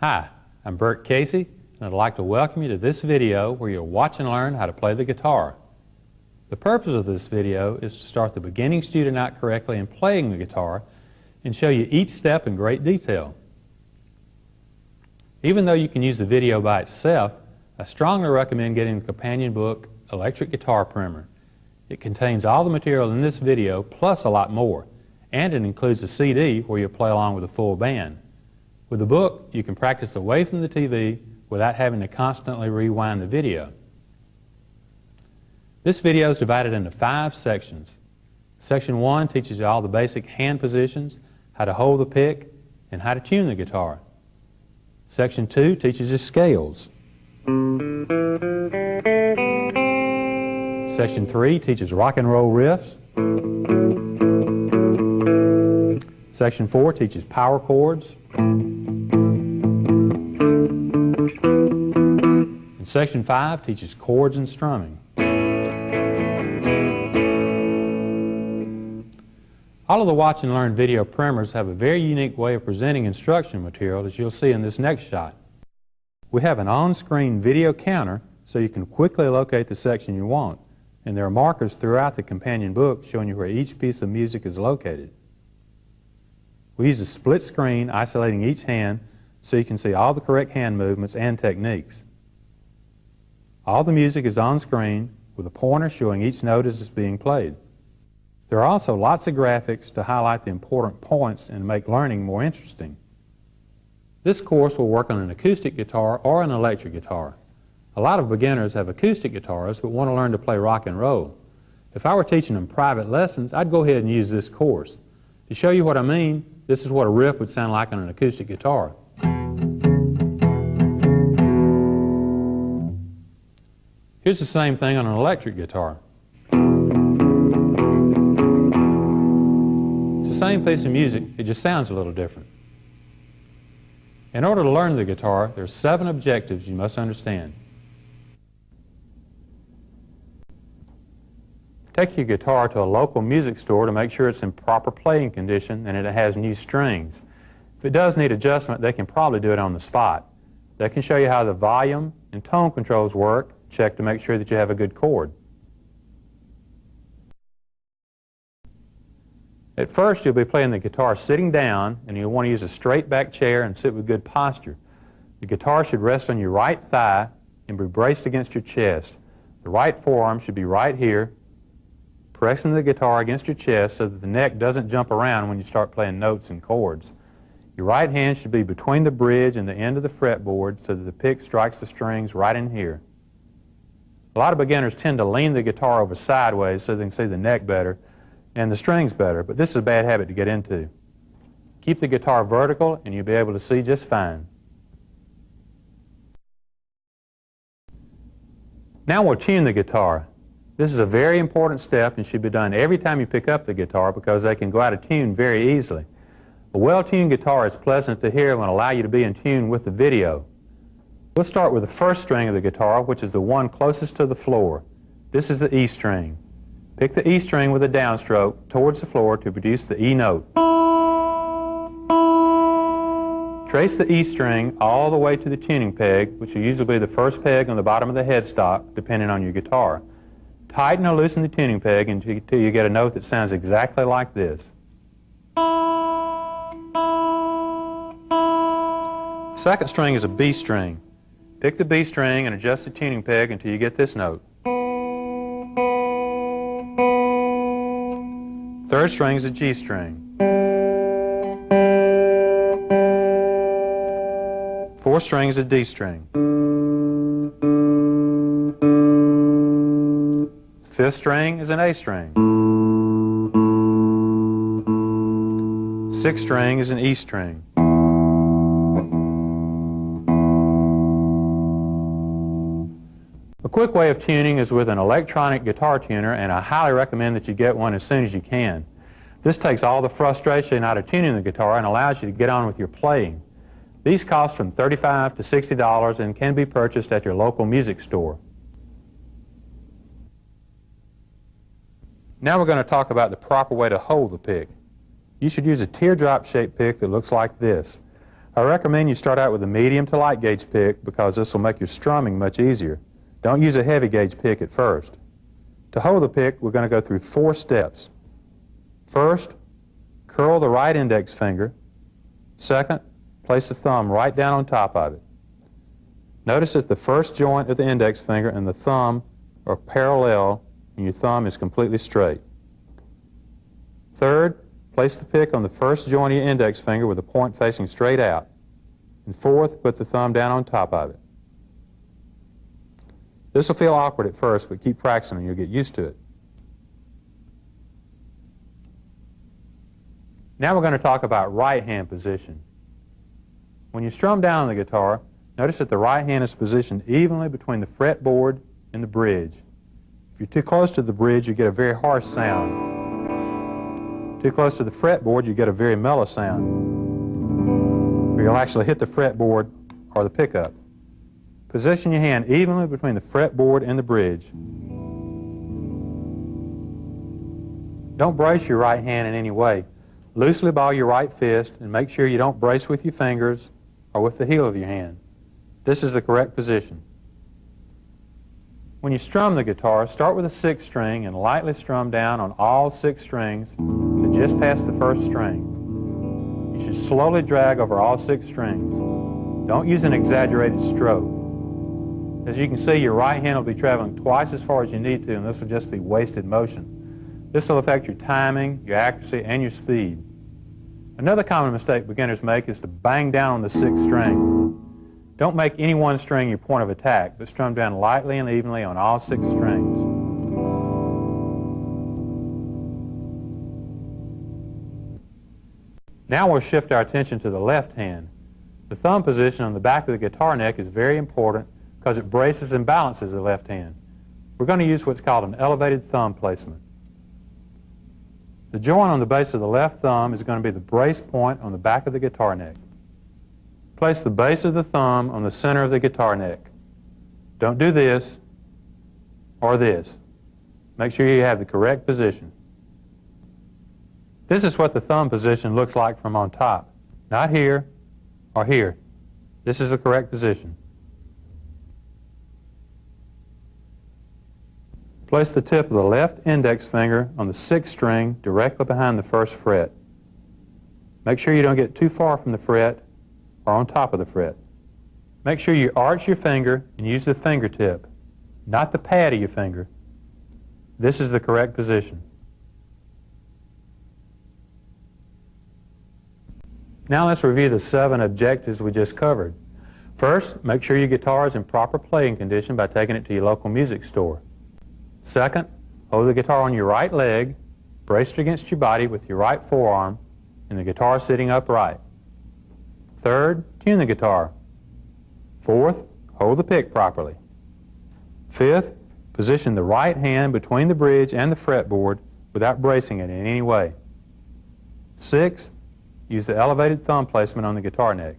Hi, I'm Bert Casey, and I'd like to welcome you to this video where you'll watch and learn how to play the guitar. The purpose of this video is to start the beginning student out correctly in playing the guitar and show you each step in great detail. Even though you can use the video by itself, I strongly recommend getting the companion book, Electric Guitar Primer. It contains all the material in this video plus a lot more, and it includes a CD where you'll play along with a full band. With the book, you can practice away from the TV without having to constantly rewind the video. This video is divided into 5 sections. Section 1 teaches you all the basic hand positions, how to hold the pick, and how to tune the guitar. Section 2 teaches you scales. Section 3 teaches rock and roll riffs. Section 4 teaches power chords. And Section 5 teaches chords and strumming. All of the Watch and Learn video primers have a very unique way of presenting instruction material, as you'll see in this next shot. We have an on-screen video counter so you can quickly locate the section you want, and there are markers throughout the companion book showing you where each piece of music is located. We use a split screen isolating each hand so you can see all the correct hand movements and techniques. All the music is on screen with a pointer showing each note as it's being played. There are also lots of graphics to highlight the important points and make learning more interesting. This course will work on an acoustic guitar or an electric guitar. A lot of beginners have acoustic guitars but want to learn to play rock and roll. If I were teaching them private lessons, I'd go ahead and use this course. To show you what I mean, this is what a riff would sound like on an acoustic guitar. Here's the same thing on an electric guitar. It's the same piece of music, it just sounds a little different. In order to learn the guitar, there are 7 objectives you must understand. Take your guitar to a local music store to make sure it's in proper playing condition and it has new strings. If it does need adjustment, they can probably do it on the spot. They can show you how the volume and tone controls work, check to make sure that you have a good chord. At first, you'll be playing the guitar sitting down, and you'll want to use a straight back chair and sit with good posture. The guitar should rest on your right thigh and be braced against your chest. The right forearm should be right here, pressing the guitar against your chest so that the neck doesn't jump around when you start playing notes and chords. Your right hand should be between the bridge and the end of the fretboard so that the pick strikes the strings right in here. A lot of beginners tend to lean the guitar over sideways so they can see the neck better and the strings better, but this is a bad habit to get into. Keep the guitar vertical and you'll be able to see just fine. Now we'll tune the guitar. This is a very important step and should be done every time you pick up the guitar because they can go out of tune very easily. A well-tuned guitar is pleasant to hear and will allow you to be in tune with the video. We'll start with the first string of the guitar, which is the one closest to the floor. This is the E string. Pick the E string with a downstroke towards the floor to produce the E note. Trace the E string all the way to the tuning peg, which will usually be the first peg on the bottom of the headstock, depending on your guitar. Tighten or loosen the tuning peg until you get a note that sounds exactly like this. The second string is a B string. Pick the B string and adjust the tuning peg until you get this note. Third string is a G string. Fourth string is a D string. Fifth string is an A string. Sixth string is an E string. A quick way of tuning is with an electronic guitar tuner, and I highly recommend that you get one as soon as you can. This takes all the frustration out of tuning the guitar and allows you to get on with your playing. These cost from $35 to $60 and can be purchased at your local music store. Now we're going to talk about the proper way to hold the pick. You should use a teardrop-shaped pick that looks like this. I recommend you start out with a medium to light gauge pick because this will make your strumming much easier. Don't use a heavy gauge pick at first. To hold the pick, we're going to go through 4 steps. First, curl the right index finger. Second, place the thumb right down on top of it. Notice that the first joint of the index finger and the thumb are parallel and your thumb is completely straight. Third, place the pick on the first joint of your index finger with the point facing straight out. And fourth, put the thumb down on top of it. This will feel awkward at first, but keep practicing and you'll get used to it. Now we're going to talk about right hand position. When you strum down on the guitar, notice that the right hand is positioned evenly between the fretboard and the bridge. If you're too close to the bridge, you get a very harsh sound. Too close to the fretboard, you get a very mellow sound. Or you'll actually hit the fretboard or the pickup. Position your hand evenly between the fretboard and the bridge. Don't brace your right hand in any way. Loosely ball your right fist and make sure you don't brace with your fingers or with the heel of your hand. This is the correct position. When you strum the guitar, start with a 6th string and lightly strum down on all 6 strings to just past the 1st string. You should slowly drag over all 6 strings. Don't use an exaggerated stroke. As you can see, your right hand will be traveling twice as far as you need to, and this will just be wasted motion. This will affect your timing, your accuracy, and your speed. Another common mistake beginners make is to bang down on the 6th string. Don't make any one string your point of attack, but strum down lightly and evenly on all 6 strings. Now we'll shift our attention to the left hand. The thumb position on the back of the guitar neck is very important because it braces and balances the left hand. We're going to use what's called an elevated thumb placement. The joint on the base of the left thumb is going to be the brace point on the back of the guitar neck. Place the base of the thumb on the center of the guitar neck. Don't do this or this. Make sure you have the correct position. This is what the thumb position looks like from on top. Not here or here. This is the correct position. Place the tip of the left index finger on the 6th string directly behind the 1st fret. Make sure you don't get too far from the fret or on top of the fret. Make sure you arch your finger and use the fingertip, not the pad of your finger. This is the correct position. Now let's review the 7 objectives we just covered. First, make sure your guitar is in proper playing condition by taking it to your local music store. Second, hold the guitar on your right leg, braced against your body with your right forearm, and the guitar sitting upright. Third, tune the guitar. Fourth, hold the pick properly. Fifth, position the right hand between the bridge and the fretboard without bracing it in any way. Sixth, use the elevated thumb placement on the guitar neck.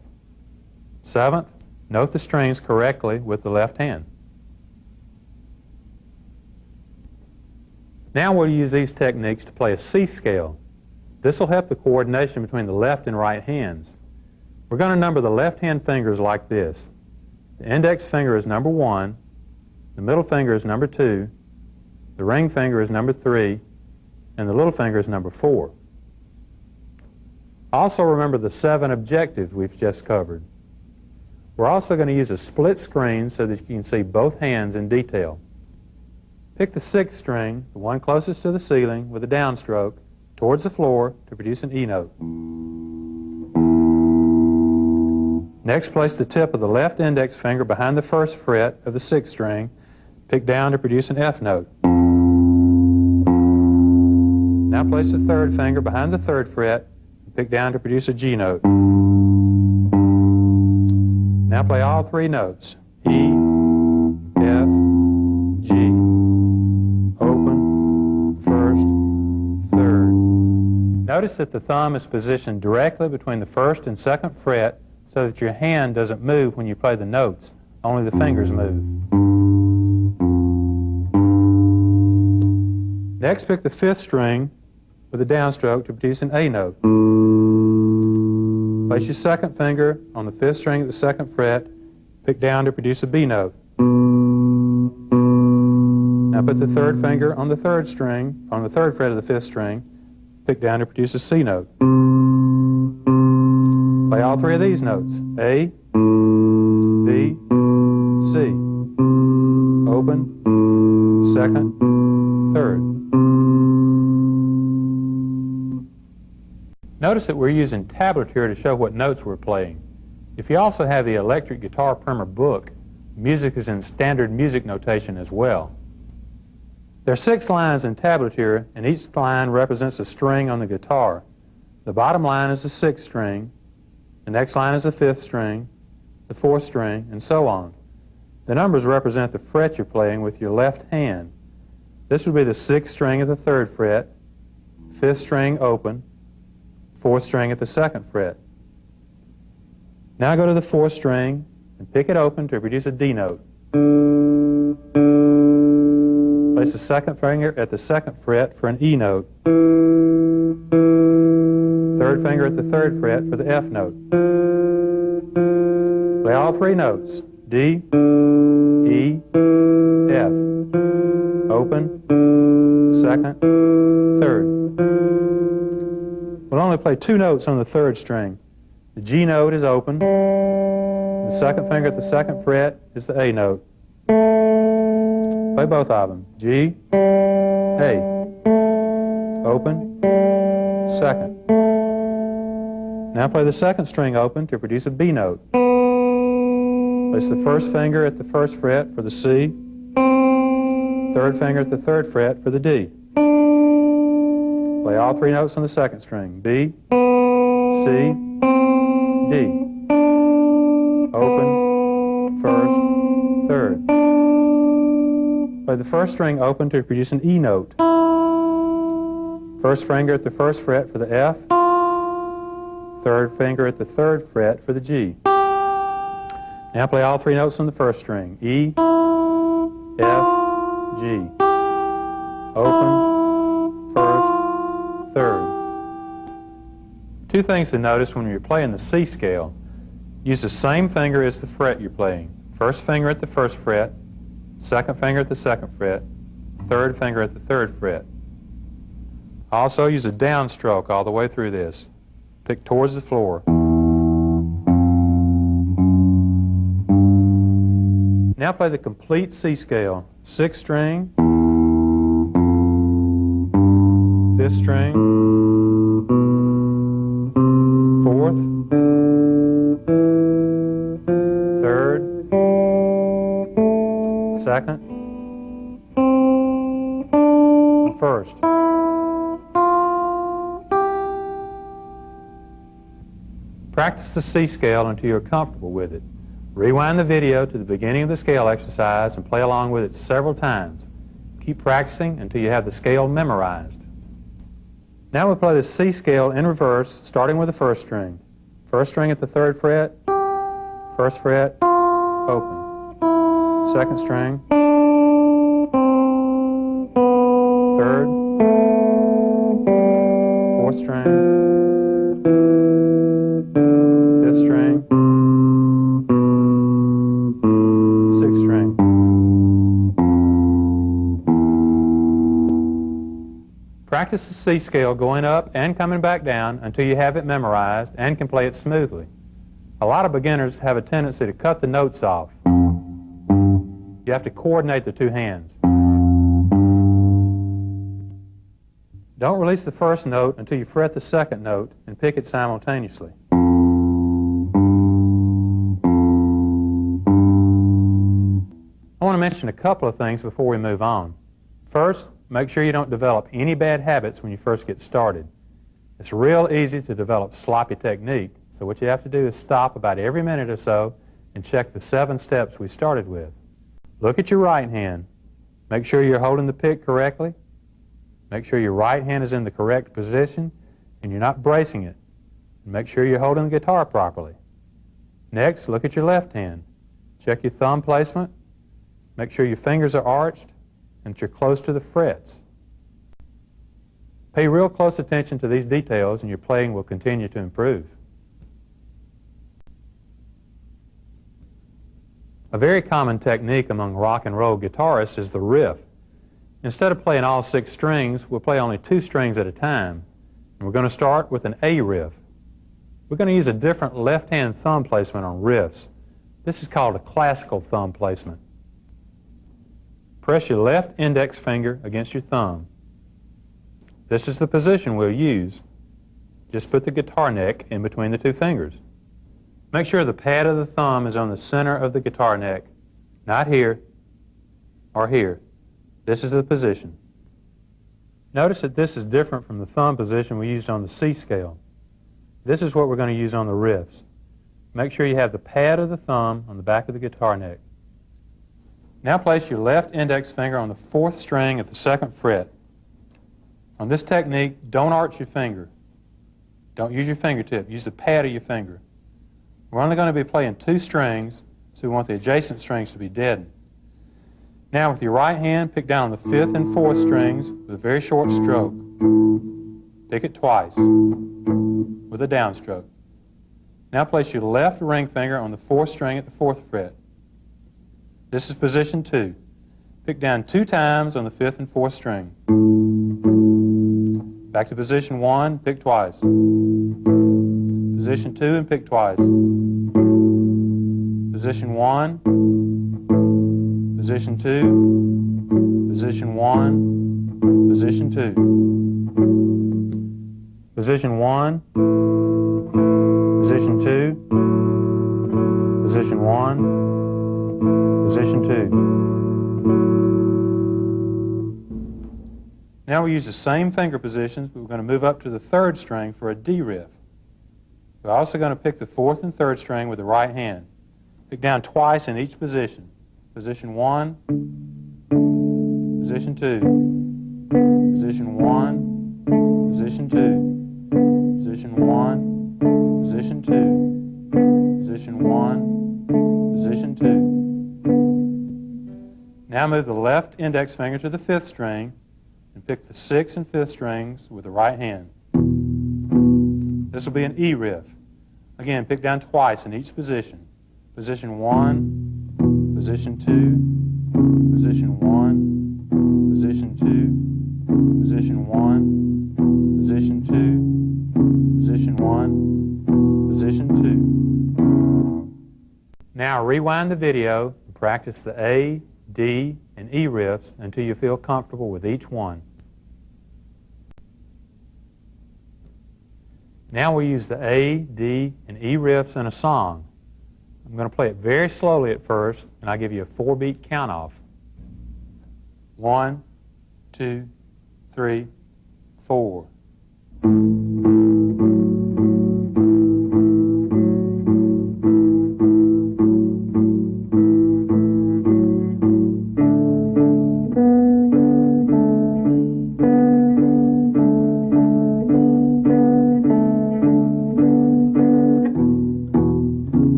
Seventh, note the strings correctly with the left hand. Now we'll use these techniques to play a C scale. This will help the coordination between the left and right hands. We're going to number the left-hand fingers like this. The index finger is number 1, the middle finger is number 2, the ring finger is number 3, and the little finger is number 4. Also remember the 7 objectives we've just covered. We're also going to use a split screen so that you can see both hands in detail. Pick the 6th string, the one closest to the ceiling, with a downstroke towards the floor to produce an E note. Next, place the tip of the left index finger behind the 1st fret of the 6th string. Pick down to produce an F note. Now place the 3rd finger behind the 3rd fret and pick down to produce a G note. Now play all 3 notes. E, F, G. Open, 1st, 3rd. Notice that the thumb is positioned directly between the 1st and 2nd fret so that your hand doesn't move when you play the notes, only the fingers move. Next, pick the 5th string with a downstroke to produce an A note. Place your second finger on the fifth string at the second fret, pick down to produce a B note. Now put the third finger on the third string, on the third fret of the fifth string, pick down to produce a C note. Play all three of these notes, A, B, C. Open, second, third. Notice that we're using tablature to show what notes we're playing. If you also have the electric guitar primer book, music is in standard music notation as well. There are 6 lines in tablature, and each line represents a string on the guitar. The bottom line is the 6th string, the next line is the 5th string, the 4th string, and so on. The numbers represent the fret you're playing with your left hand. This would be the 6th string at the 3rd fret, 5th string open, 4th string at the 2nd fret. Now go to the 4th string and pick it open to produce a D note. Place the second finger at the 2nd fret for an E note. Third finger at the 3rd fret for the F note. Play all 3 notes, D, E, F. Open, 2nd, 3rd. We'll only play 2 notes on the 3rd string. The G note is open. The second finger at the 2nd fret is the A note. Play both of them. G, A. Open, 2nd. Now play the 2nd string open to produce a B note. Place the 1st finger at the 1st fret for the C, 3rd finger at the 3rd fret for the D. Play all 3 notes on the 2nd string. B, C, D. Open, 1st, 3rd. Play the 1st string open to produce an E note. 1st finger at the 1st fret for the F, 3rd finger at the 3rd fret for the G. Now play all 3 notes on the 1st string. E, F, G. Open, 1st, 3rd. 2 things to notice when you're playing the C scale. Use the same finger as the fret you're playing. 1st finger at the 1st fret, 2nd finger at the 2nd fret, 3rd finger at the 3rd fret. Also use a downstroke all the way through this. Pick towards the floor. Now play the complete C scale. 6th string, 5th string, 4th, 3rd, 2nd, and 1st. Practice the C scale until you're comfortable with it. Rewind the video to the beginning of the scale exercise and play along with it several times. Keep practicing until you have the scale memorized. Now we'll play the C scale in reverse, starting with the 1st string. 1st string at the 3rd fret, 1st fret, open. 2nd string, 3rd, 4th string, 5th string, 6th string. Practice the C scale going up and coming back down until you have it memorized and can play it smoothly. A lot of beginners have a tendency to cut the notes off. You have to coordinate the 2 hands. Don't release the 1st note until you fret the 2nd note and pick it simultaneously. I want to mention a couple of things before we move on. First, make sure you don't develop any bad habits when you first get started. It's real easy to develop sloppy technique, so what you have to do is stop about every minute or so and check the 7 steps we started with. Look at your right hand. Make sure you're holding the pick correctly. Make sure your right hand is in the correct position and you're not bracing it. And make sure you're holding the guitar properly. Next, look at your left hand. Check your thumb placement. Make sure your fingers are arched and that you're close to the frets. Pay real close attention to these details and your playing will continue to improve. A very common technique among rock and roll guitarists is the riff. Instead of playing all 6 strings, we'll play only 2 strings at a time. And we're going to start with an A riff. We're going to use a different left-hand thumb placement on riffs. This is called a classical thumb placement. Press your left index finger against your thumb. This is the position we'll use. Just put the guitar neck in between the 2 fingers. Make sure the pad of the thumb is on the center of the guitar neck, not here or here. This is the position. Notice that this is different from the thumb position we used on the C scale. This is what we're going to use on the riffs. Make sure you have the pad of the thumb on the back of the guitar neck. Now place your left index finger on the 4th string at the 2nd fret. On this technique, don't arch your finger. Don't use your fingertip. Use the pad of your finger. We're only going to be playing 2 strings, so we want the adjacent strings to be deadened. Now with your right hand, pick down on the 5th and 4th strings with a very short stroke. Pick it twice with a downstroke. Now place your left ring finger on the 4th string at the 4th fret. This is position 2. Pick down 2 times on the 5th and 4th string. Back to position 1, pick twice. Position 2 and pick twice. Position 1, position 2, position 1, position 2. Position 1, position 2, position 1, position 2. Now we use the same finger positions, but we're going to move up to the 3rd string for a D riff. We're also going to pick the 4th and 3rd string with the right hand. Pick down twice in each position. Position 1, position 2, position 1, position 2, position 1, position 2, position 1, position 2. Now move the left index finger to the 5th string and pick the 6th and 5th strings with the right hand. This will be an E riff. Again, pick down twice in each position. Position 1, position 2, position 1, position 2, position 1, position 2, position 1, position 2. Now rewind the video and practice the A, D, and E riffs until you feel comfortable with each one. Now we'll use the A, D, and E riffs in a song. I'm going to play it very slowly at first, and I'll give you a 4-beat count-off. 1, 2, 3, 4.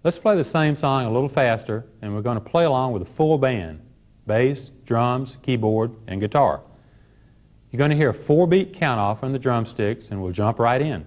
Let's play the same song a little faster, and we're going to play along with a full band: bass, drums, keyboard, and guitar. You're going to hear a 4-beat count-off on the drumsticks, and we'll jump right in.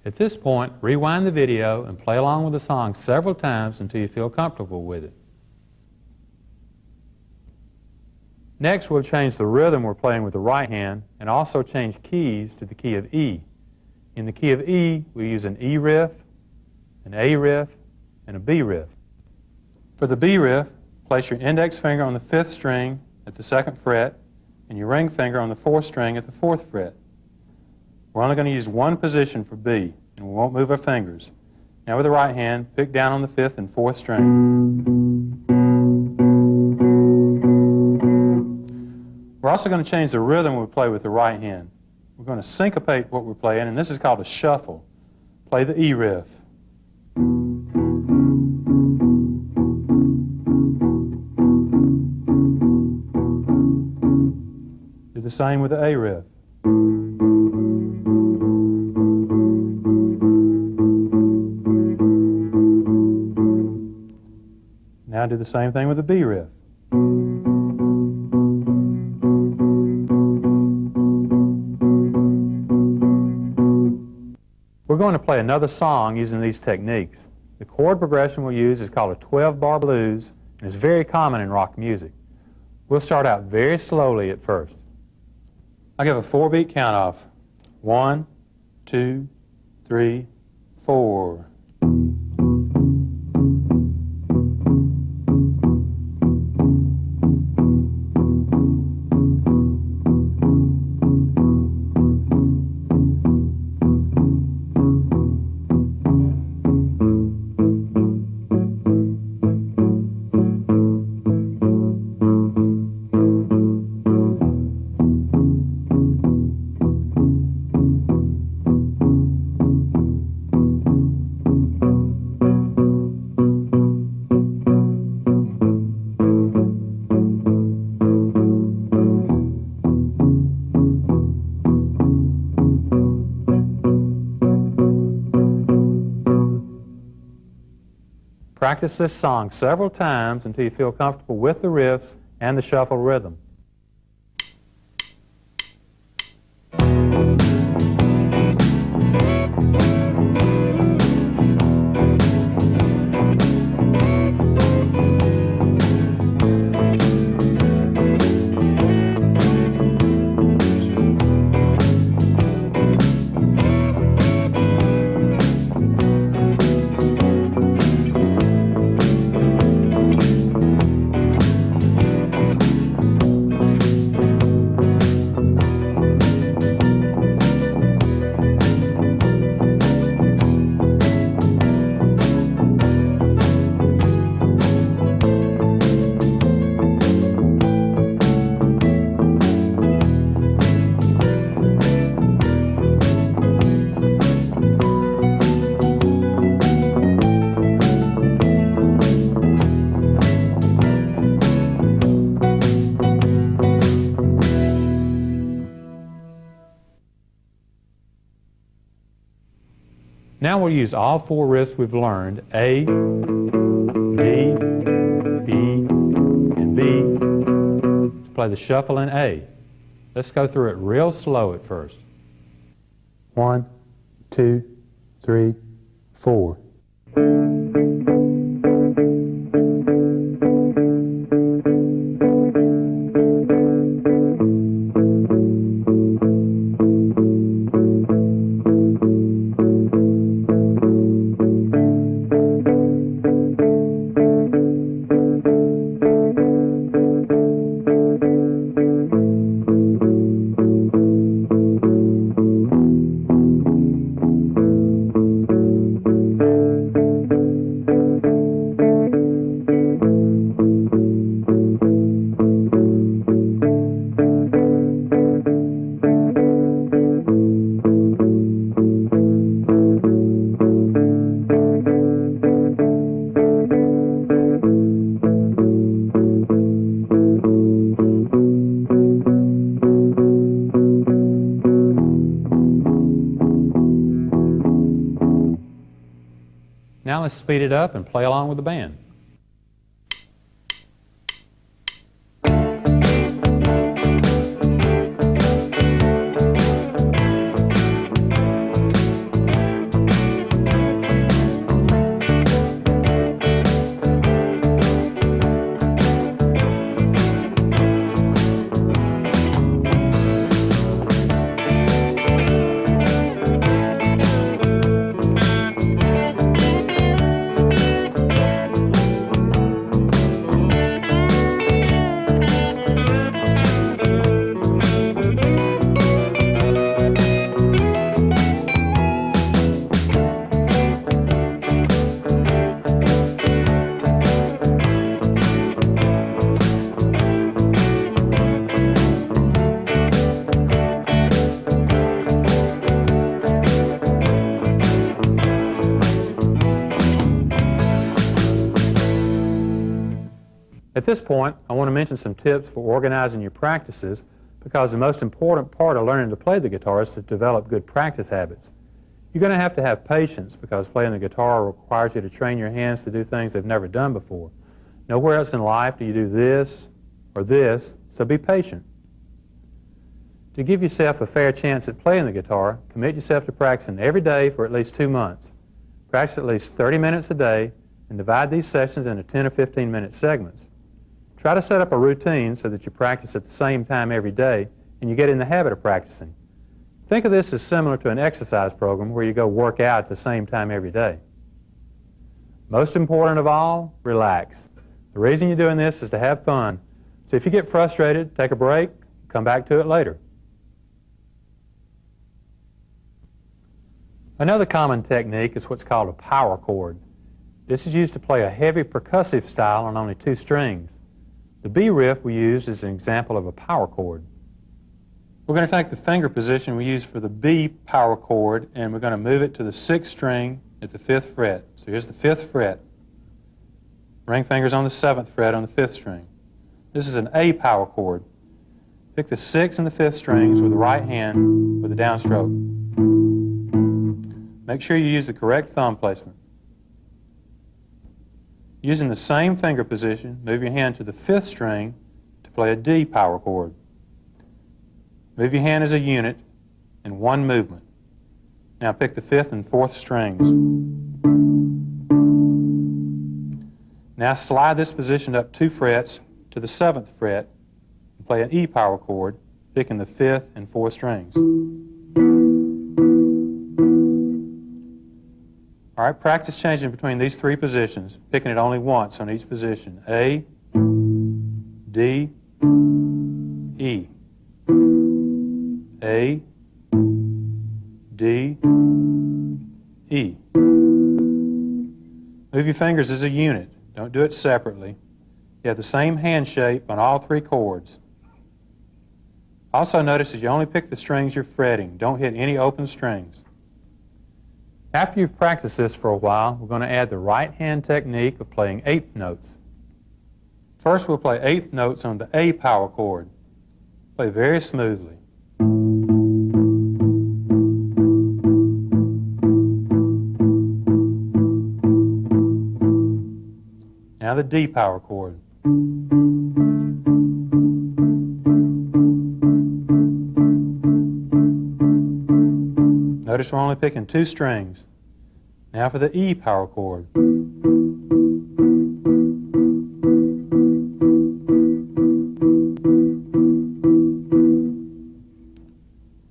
At this point, rewind the video and play along with the song several times until you feel comfortable with it. Next, we'll change the rhythm we're playing with the right hand and also change keys to the key of E. In the key of E, we use an E riff, an A riff, and a B riff. For the B riff, place your index finger on the 5th string at the 2nd fret and your ring finger on the 4th string at the 4th fret. We're only going to use one position for B, and we won't move our fingers. Now with the right hand, pick down on the 5th and 4th string. We're also going to change the rhythm we play with the right hand. We're going to syncopate what we're playing, and this is called a shuffle. Play the E riff. Do the same with the A riff. Now do the same thing with the B riff. We're going to play another song using these techniques. The chord progression we'll use is called a 12-bar blues and is very common in rock music. We'll start out very slowly at first. I'll give a 4-beat count off. 1, 2, 3, 4. Practice this song several times until you feel comfortable with the riffs and the shuffle rhythm. Now we'll use all 4 riffs we've learned, A, D, E, and B, to play the shuffle in A. Let's go through it real slow at first. 1, 2, 3, 4. Now let's speed it up and play along with the band. At this point, I want to mention some tips for organizing your practices, because the most important part of learning to play the guitar is to develop good practice habits. You're going to have patience, because playing the guitar requires you to train your hands to do things they've never done before. Nowhere else in life do you do this or this, so be patient. To give yourself a fair chance at playing the guitar, commit yourself to practicing every day for at least 2 months. Practice at least 30 minutes a day and divide these sessions into 10 or 15-minute segments. Try to set up a routine so that you practice at the same time every day and you get in the habit of practicing. Think of this as similar to an exercise program where you go work out at the same time every day. Most important of all, relax. The reason you're doing this is to have fun. So if you get frustrated, take a break, come back to it later. Another common technique is what's called a power chord. This is used to play a heavy percussive style on only 2 strings. The B riff we used is an example of a power chord. We're going to take the finger position we used for the B power chord and we're going to move it to the 6th string at the 5th fret. So here's the 5th fret. Ring finger's on the 7th fret on the 5th string. This is an A power chord. Pick the 6th and the 5th strings with the right hand with a downstroke. Make sure you use the correct thumb placement. Using the same finger position, move your hand to the 5th string to play a D power chord. Move your hand as a unit in one movement. Now pick the 5th and 4th strings. Now slide this position up 2 frets to the 7th fret and play an E power chord, picking the 5th and 4th strings. All right, practice changing between these 3 positions, picking it only once on each position. A, D, E. A, D, E. Move your fingers as a unit. Don't do it separately. You have the same hand shape on all 3 chords. Also notice that you only pick the strings you're fretting. Don't hit any open strings. After you've practiced this for a while, we're going to add the right hand technique of playing 8th notes. First, we'll play 8th notes on the A power chord. Play very smoothly. Now the D power chord. Notice we're only picking 2 strings. Now for the E power chord.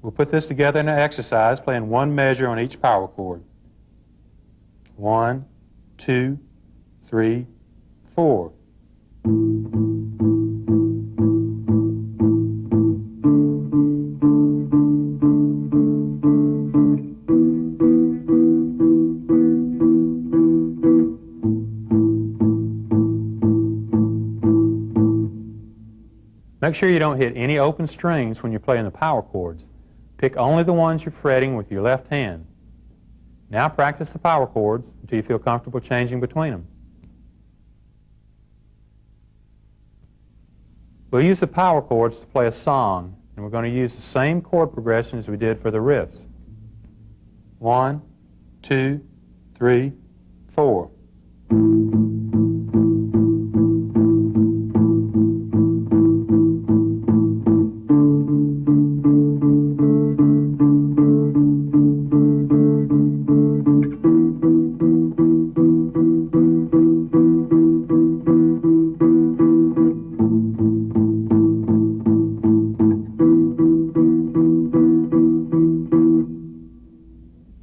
We'll put this together in an exercise, playing 1 measure on each power chord. 1, 2, 3, 4. Make sure you don't hit any open strings when you're playing the power chords. Pick only the ones you're fretting with your left hand. Now practice the power chords until you feel comfortable changing between them. We'll use the power chords to play a song, and we're going to use the same chord progression as we did for the riffs. 1, 2, 3, 4.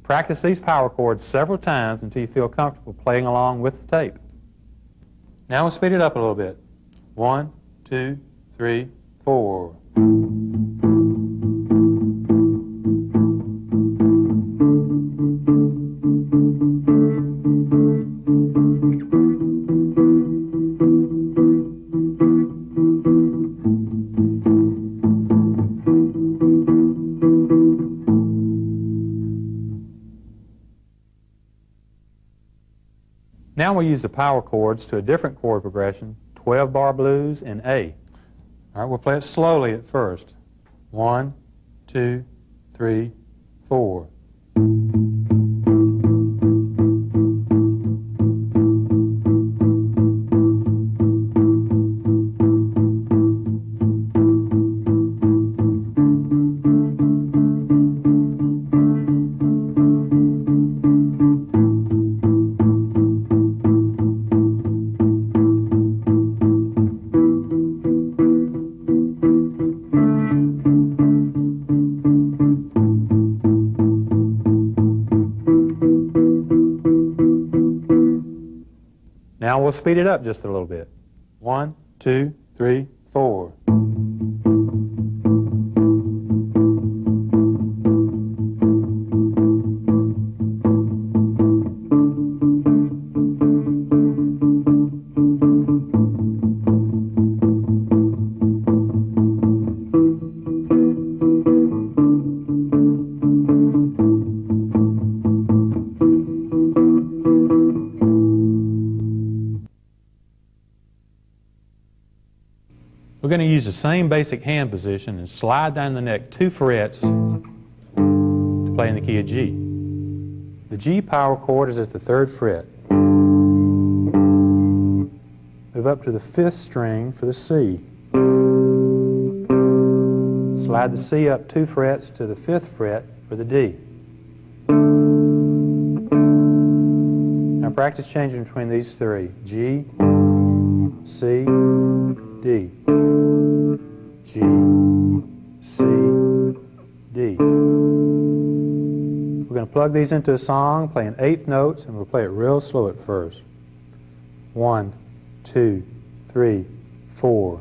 Practice these power chords several times until you feel comfortable playing along with the tape. Now we'll speed it up a little bit. 1, 2, 3, 4. Now we'll use the power chords to a different chord progression 12-bar blues in A. All right, we'll play it slowly at first. 1, 2, 3, 4. Now we'll speed it up just a little bit. 1, 2, 3, 4. We're going to use the same basic hand position and slide down the neck 2 frets to play in the key of G. The G power chord is at the 3rd fret. Move up to the 5th string for the C. Slide the C up 2 frets to the 5th fret for the D. Now practice changing between these 3. G, C, D. G, C, D. We're going to plug these into a song, playing 8th notes, and we'll play it real slow at first. 1, 2, 3, 4.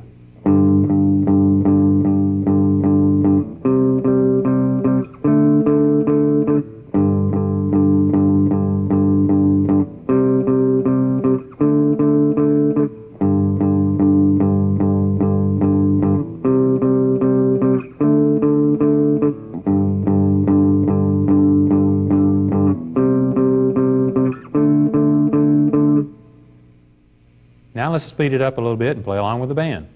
Now let's speed it up a little bit and play along with the band.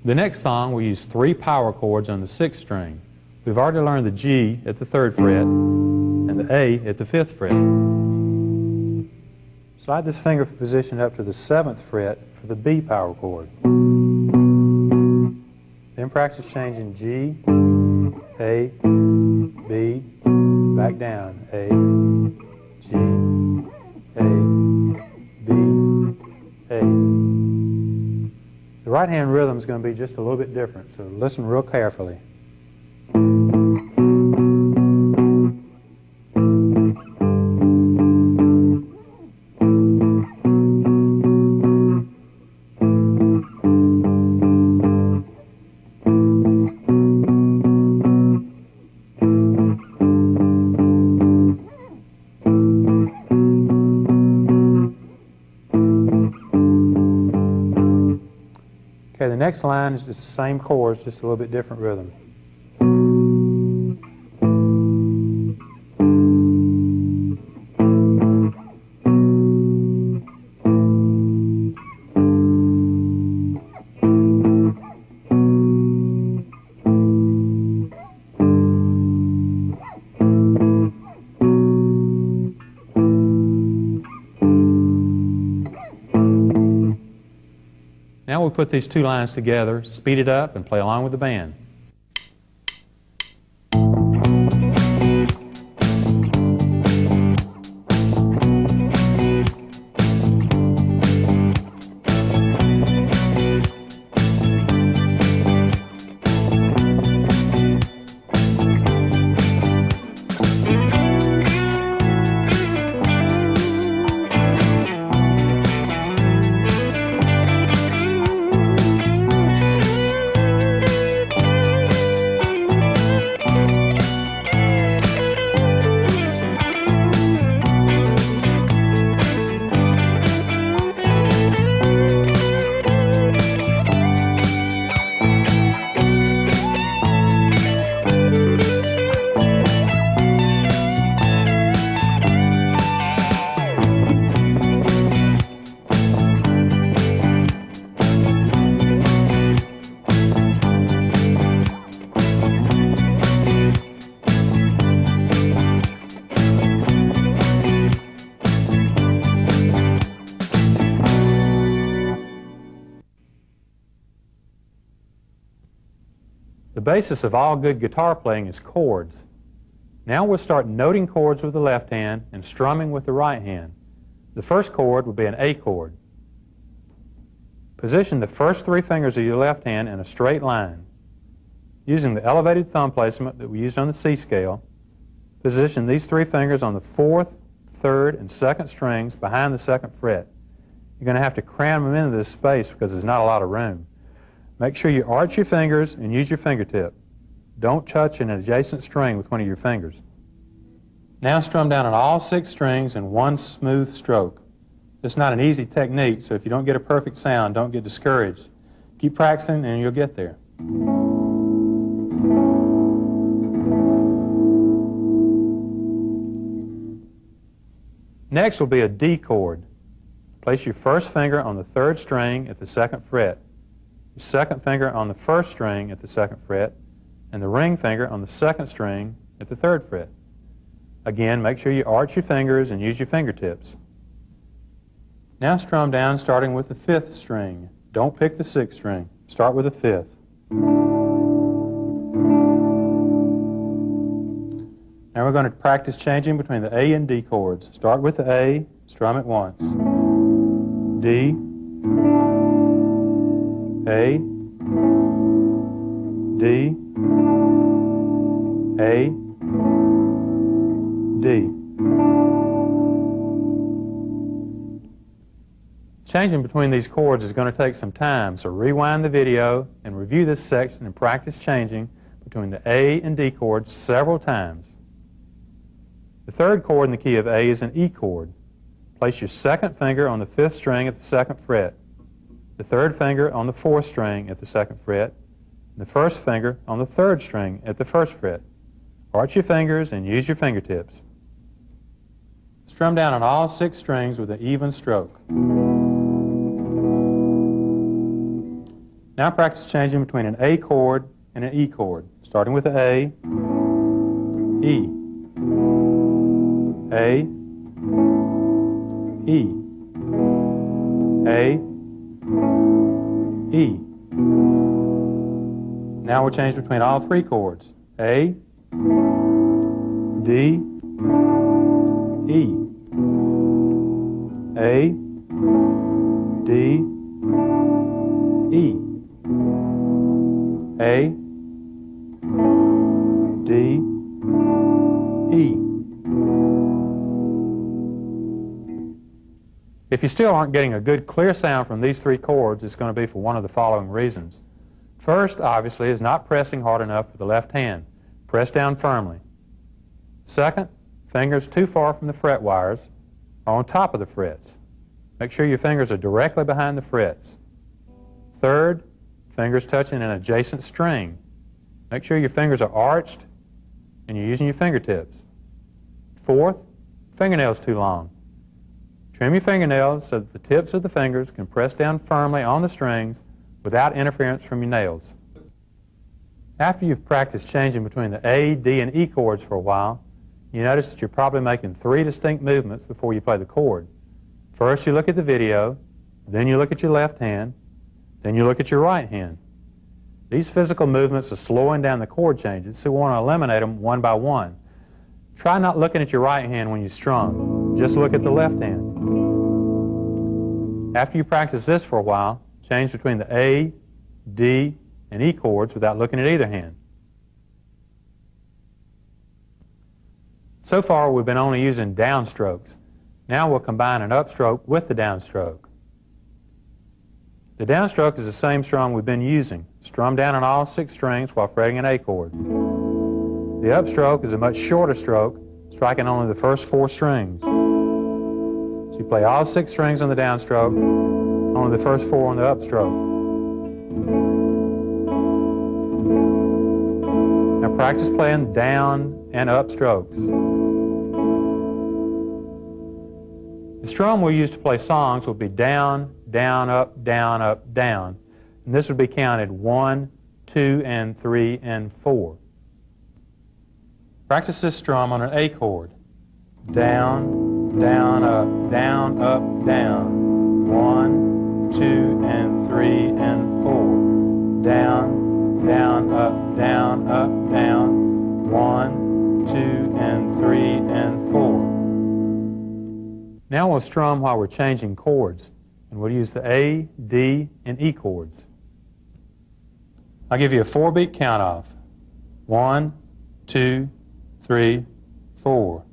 The next song, we use 3 power chords on the 6th string. We've already learned the G at the 3rd fret and the A at the 5th fret. Slide this finger position up to the 7th fret for the B power chord. Then practice changing G, A, B, back down, A, G, A, B, A. The right hand rhythm is going to be just a little bit different, so listen real carefully. Okay, the next line is just the same chords, just a little bit different rhythm. Now we'll put these 2 lines together, speed it up, and play along with the band. The basis of all good guitar playing is chords. Now we'll start noting chords with the left hand and strumming with the right hand. The first chord will be an A chord. Position the first 3 fingers of your left hand in a straight line. Using the elevated thumb placement that we used on the C scale, position these 3 fingers on the 4th, 3rd, and 2nd strings behind the 2nd fret. You're going to have to cram them into this space because there's not a lot of room. Make sure you arch your fingers and use your fingertip. Don't touch an adjacent string with one of your fingers. Now strum down on all 6 strings in one smooth stroke. It's not an easy technique, so if you don't get a perfect sound, don't get discouraged. Keep practicing and you'll get there. Next will be a D chord. Place your first finger on the 3rd string at the 2nd fret, your 2nd finger on the 1st string at the 2nd fret, and the ring finger on the 2nd string at the 3rd fret. Again, make sure you arch your fingers and use your fingertips. Now strum down starting with the 5th string. Don't pick the 6th string. Start with the 5th. Now we're going to practice changing between the A and D chords. Start with the A, strum it once. D, A, D, A, D. Changing between these chords is going to take some time, so rewind the video and review this section and practice changing between the A and D chords several times. The 3rd chord in the key of A is an E chord. Place your 2nd finger on the 5th string at the 2nd fret, the 3rd finger on the 4th string at the 2nd fret, and the 1st finger on the 3rd string at the 1st fret. Arch your fingers and use your fingertips. Strum down on all 6 strings with an even stroke. Now practice changing between an A chord and an E chord, starting with the A, E, A, E, A, E. Now we'll change between all 3 chords, A, D, E, A, D, E, A, D, E. If you still aren't getting a good clear sound from these 3 chords, it's going to be for one of the following reasons. First, obviously, is not pressing hard enough with the left hand. Press down firmly. Second, fingers too far from the fret wires or on top of the frets. Make sure your fingers are directly behind the frets. Third, fingers touching an adjacent string. Make sure your fingers are arched and you're using your fingertips. Fourth, fingernails too long. Trim your fingernails so that the tips of the fingers can press down firmly on the strings without interference from your nails. After you've practiced changing between the A, D, and E chords for a while, you notice that you're probably making 3 distinct movements before you play the chord. First you look at the video, then you look at your left hand, then you look at your right hand. These physical movements are slowing down the chord changes, so we want to eliminate them one by one. Try not looking at your right hand when you strum. Just look at the left hand. After you practice this for a while, change between the A, D, and E chords without looking at either hand. So far we've been only using downstrokes. Now we'll combine an upstroke with the downstroke. The downstroke is the same strum we've been using. Strum down on all 6 strings while fretting an A chord. The upstroke is a much shorter stroke, striking only the first 4 strings. So you play all 6 strings on the downstroke, only the first 4 on the upstroke. Now practice playing down and up strokes. The strum we'll use to play songs will be down, down, up, down, up, down. And this would be counted 1, 2, and 3, and 4. Practice this strum on an A chord. Down, down, up, down, up, down. 1, 2, and 3, and 4. Down, down, up, down. will strum while we're changing chords, and we'll use the A, D, and E chords. I'll give you a 4-beat count off. 1, 2, 3, 4.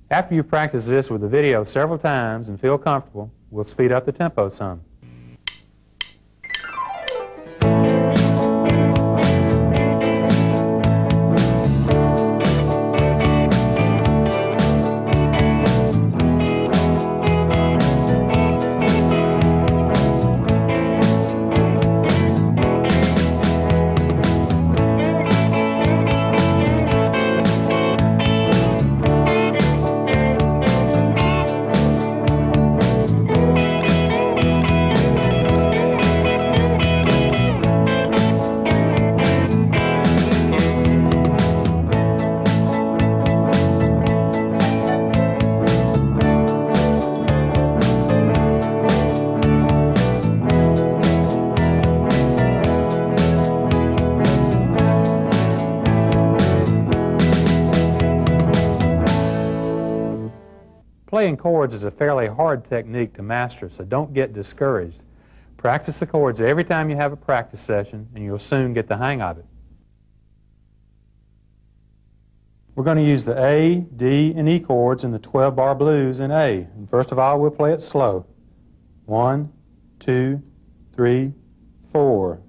After you practice this with the video several times and feel comfortable, we'll speed up the tempo some. Playing chords is a fairly hard technique to master, so don't get discouraged. Practice the chords every time you have a practice session, and you'll soon get the hang of it. We're going to use the A, D, and E chords in the 12-bar blues in A. And first of all, we'll play it slow. 1, 2, 3, 4.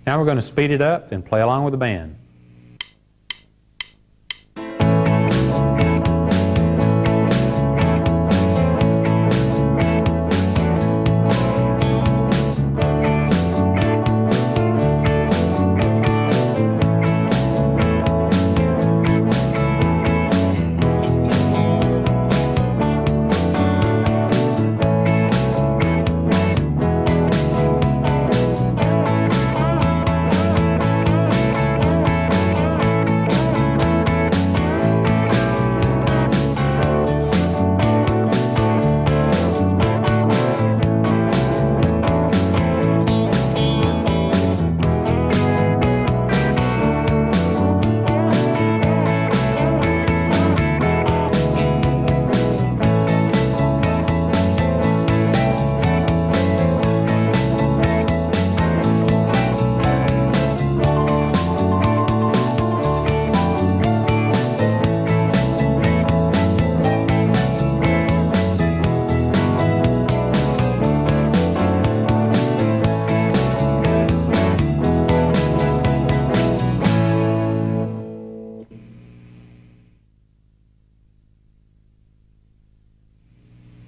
Now we're going to speed it up and play along with the band.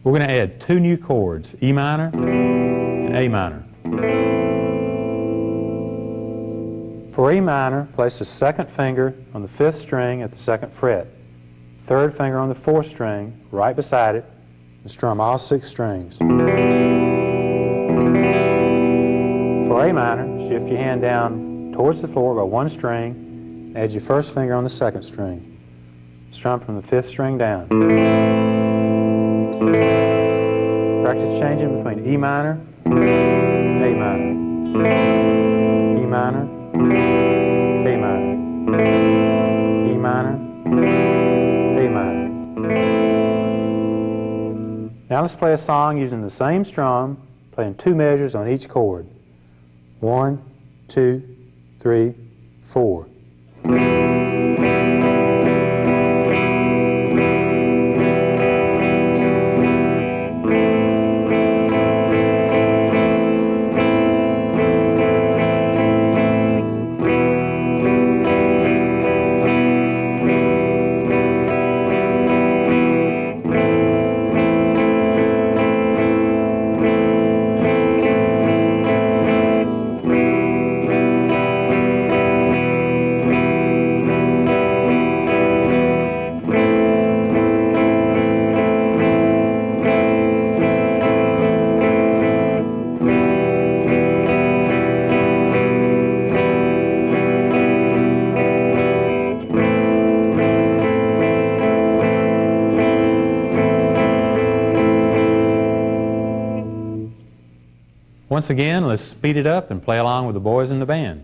We're going to add 2 new chords, E minor and A minor. For E minor, place the 2nd finger on the 5th string at the 2nd fret, 3rd finger on the 4th string right beside it, and strum all 6 strings. For A minor, shift your hand down towards the floor by 1 string, add your 1st finger on the 2nd string. Strum from the 5th string down. Practice changing between E minor, A minor, E minor, A minor, E minor, A minor. Now let's play a song using the same strum, playing 2 measures on each chord. 1, 2, 3, 4. Once again, let's speed it up and play along with the boys in the band.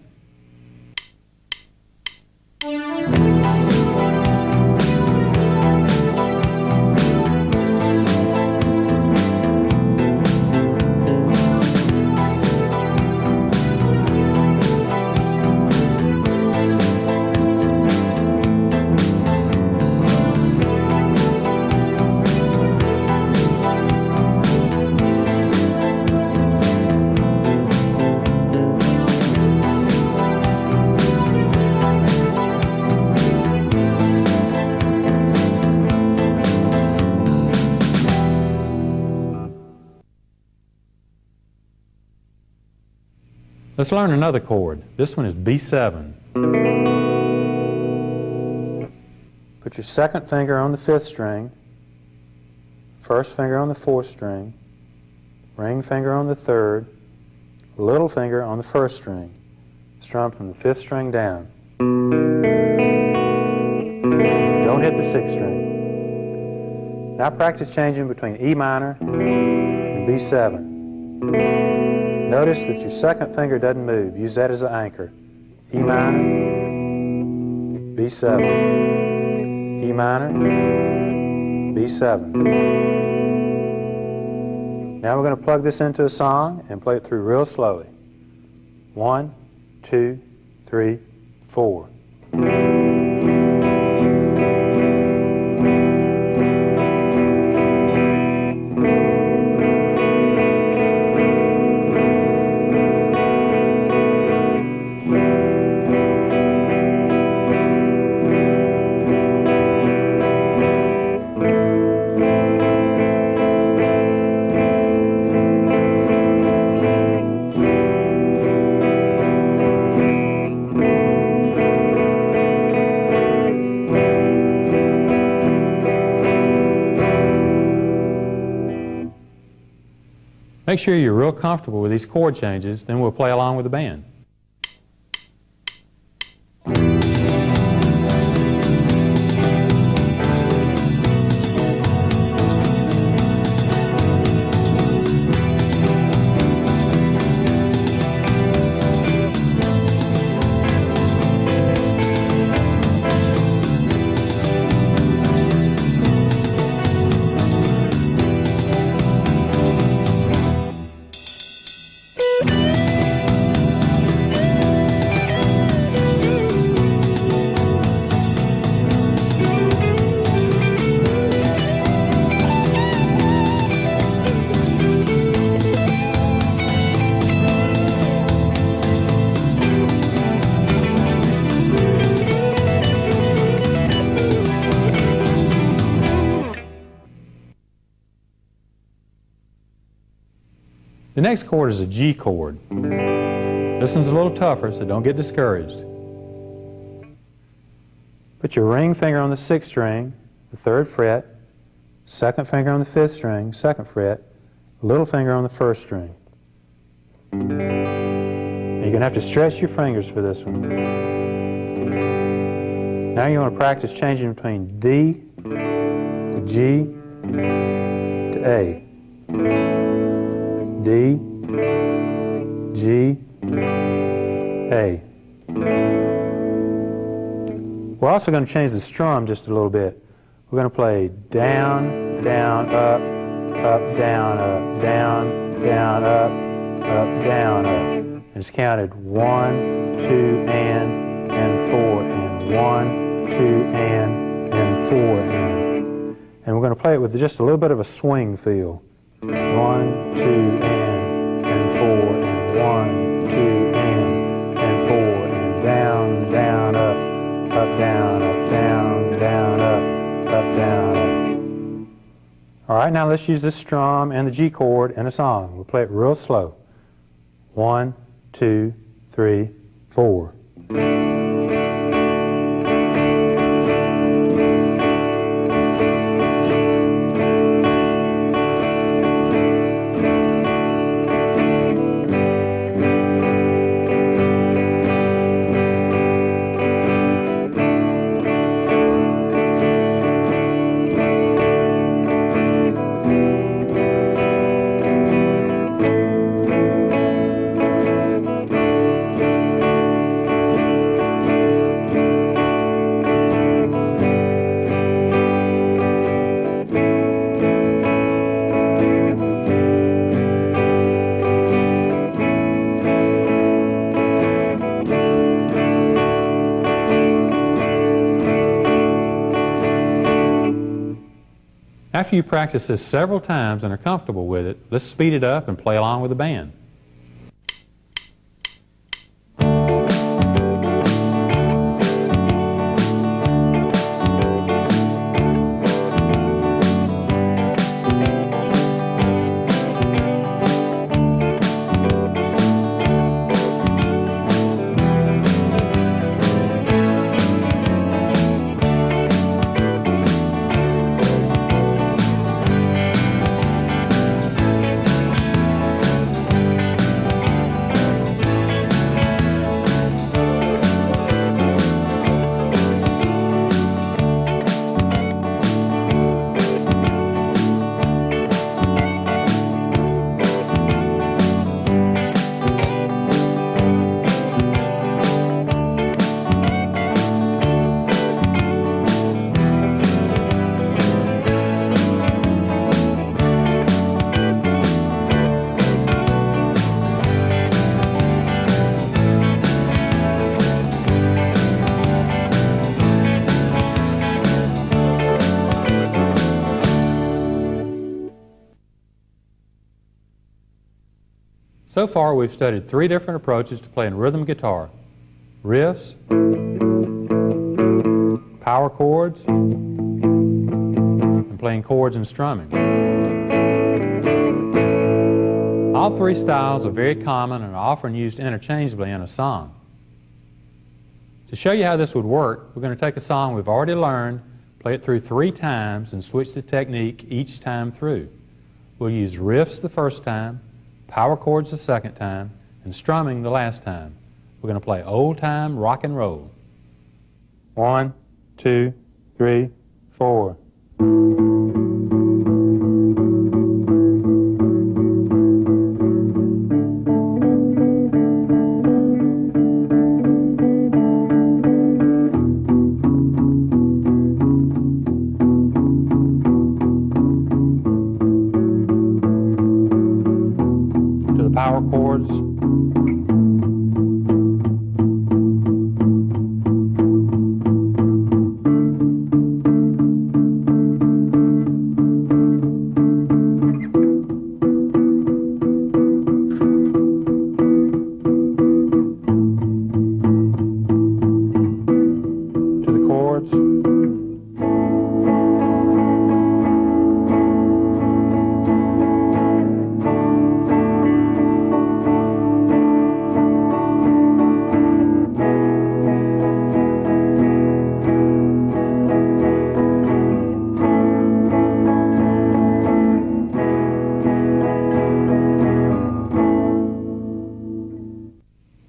Let's learn another chord. This one is B7. Put your second finger on the 5th string, first finger on the 4th string, ring finger on the 3rd, little finger on the 1st string. Strum from the 5th string down. Don't hit the 6th string. Now practice changing between E minor and B7. Notice that your second finger doesn't move. Use that as an anchor. E minor, B7. E minor, B7. Now we're going to plug this into a song and play it through real slowly. 1, 2, 3, 4. Make sure you're real comfortable with these chord changes, then we'll play along with the band. The next chord is a G chord. This one's a little tougher, so don't get discouraged. Put your ring finger on the 6th string, the 3rd fret, second finger on the 5th string, 2nd fret, little finger on the 1st string. And you're going to have to stretch your fingers for this one. Now you want to practice changing between D to G to A. D, G, A. We're also going to change the strum just a little bit. We're going to play down, down, up, up, down, down, up, down, up. And it's counted 1, 2, and 4, and 1, 2, and 4, and we're going to play it with just a little bit of a swing feel. 1, 2, and 4, and 1, 2, and 4, and down, down, up, down, down, down, up, down, up. All right, now let's use this strum and the G chord in a song. We'll play it real slow. 1, 2, 3, 4. After you practice this several times and are comfortable with it, let's speed it up and play along with the band. So far, we've studied 3 different approaches to playing rhythm guitar: riffs, power chords, and playing chords and strumming. All 3 styles are very common and are often used interchangeably in a song. To show you how this would work, we're going to take a song we've already learned, play it through 3 times, and switch the technique each time through. We'll use riffs the first time, power chords the second time, and strumming the last time. We're going to play old time rock and roll. 1, 2, 3, 4. Power chords. To the chords.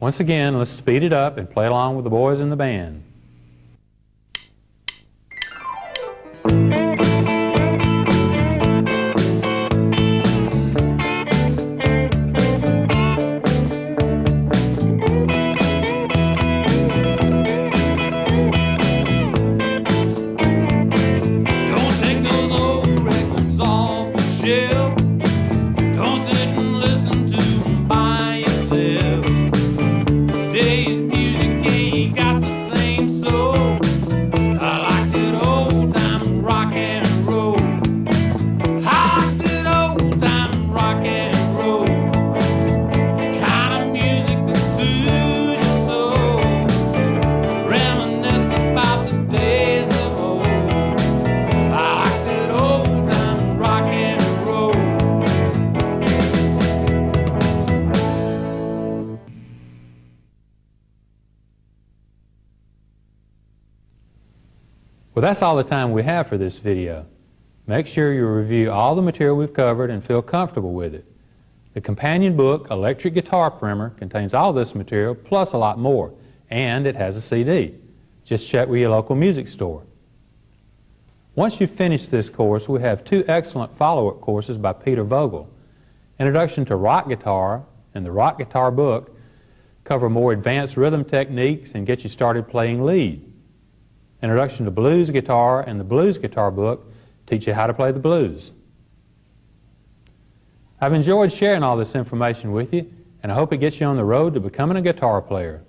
Once again, let's speed it up and play along with the boys in the band. Don't take those old records off the shelf. Well, that's all the time we have for this video. Make sure you review all the material we've covered and feel comfortable with it. The companion book, Electric Guitar Primer, contains all this material plus a lot more, and it has a CD. Just check with your local music store. Once you've finished this course, we have 2 excellent follow-up courses by Peter Vogel. Introduction to Rock Guitar and the Rock Guitar book cover more advanced rhythm techniques and get you started playing lead. Introduction to Blues Guitar and the Blues Guitar book teach you how to play the blues. I've enjoyed sharing all this information with you, and I hope it gets you on the road to becoming a guitar player.